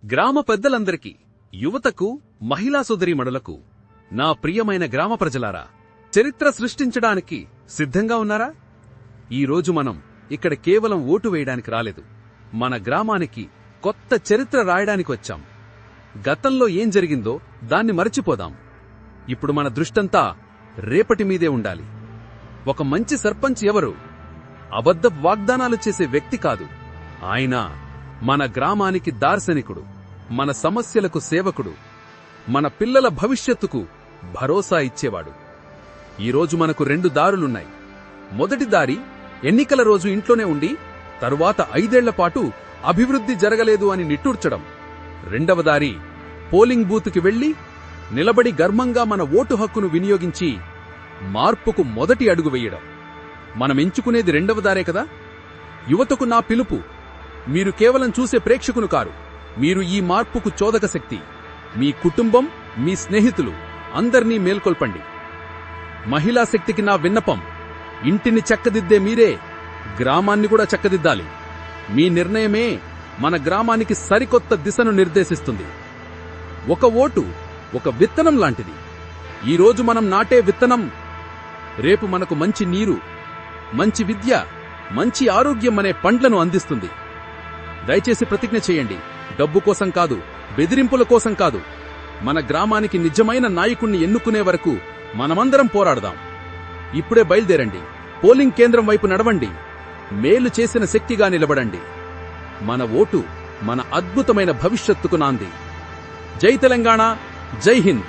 గ్రామ పెద్దలందరికీ, యువతకు, మహిళా సోదరీమణులకు, నా ప్రియమైన గ్రామ ప్రజలారా, చరిత్ర సృష్టించడానికి సిద్ధంగా ఉన్నారా? ఈరోజు మనం ఇక్కడ కేవలం ఓటు వేయడానికి రాలేదు. మన గ్రామానికి కొత్త చరిత్ర రాయడానికి వచ్చాం. గతంలో ఏం జరిగిందో దాన్ని మరచిపోదాం. ఇప్పుడు మన దృష్టంతా రేపటి మీదే ఉండాలి. ఒక మంచి సర్పంచ్ ఎవరు? అబద్ధ వాగ్దానాలు చేసే వ్యక్తి కాదు. ఆయన మన గ్రామానికి దార్శనికుడు, మన సమస్యలకు సేవకుడు, మన పిల్లల భవిష్యత్తుకు భరోసా ఇచ్చేవాడు. ఈరోజు మనకు 2 దారులున్నాయి. మొదటి దారి ఎన్నికల రోజు ఇంట్లోనే ఉండి తరువాత 5 ఏళ్లపాటు అభివృద్ధి జరగలేదు అని నిట్టూర్చడం. రెండవ దారి పోలింగ్ బూత్కి వెళ్లి నిలబడి గర్వంగా మన ఓటు హక్కును వినియోగించి మార్పుకు మొదటి అడుగు వేయడం. మనం ఎంచుకునేది రెండవ దారే కదా? యువతకు నా పిలుపు: మీరు కేవలం చూసే ప్రేక్షకులు కారు. మీరు ఈ మార్పుకు చోదక శక్తి. మీ కుటుంబం, మీ స్నేహితులు అందర్నీ మేల్కొల్పండి. మహిళా శక్తికి నా విన్నపం: ఇంటిని చక్కదిద్దే మీరే గ్రామాన్ని కూడా చక్కదిద్దాలి. మీ నిర్ణయమే మన గ్రామానికి సరికొత్త దిశను నిర్దేశిస్తుంది. ఒక ఓటు ఒక విత్తనం లాంటిది. ఈరోజు మనం నాటే విత్తనం రేపు మనకు మంచి నీరు, మంచి విద్య, మంచి ఆరోగ్యం అనే పండ్లను అందిస్తుంది. దయచేసి ప్రతిజ్ఞ చేయండి. డబ్బు కోసం కాదు, బెదిరింపుల కోసం కాదు. మన గ్రామానికి నిజమైన నాయకుణ్ణి ఎన్నుకునే వరకు మనమందరం పోరాడదాం. ఇప్పుడే బయలుదేరండి. పోలింగ్ కేంద్రం వైపు నడవండి. మేలు చేసిన శక్తిగా నిలబడండి. మన ఓటు మన అద్భుతమైన భవిష్యత్తుకు నాంది. జై తెలంగాణ, జై హింద్.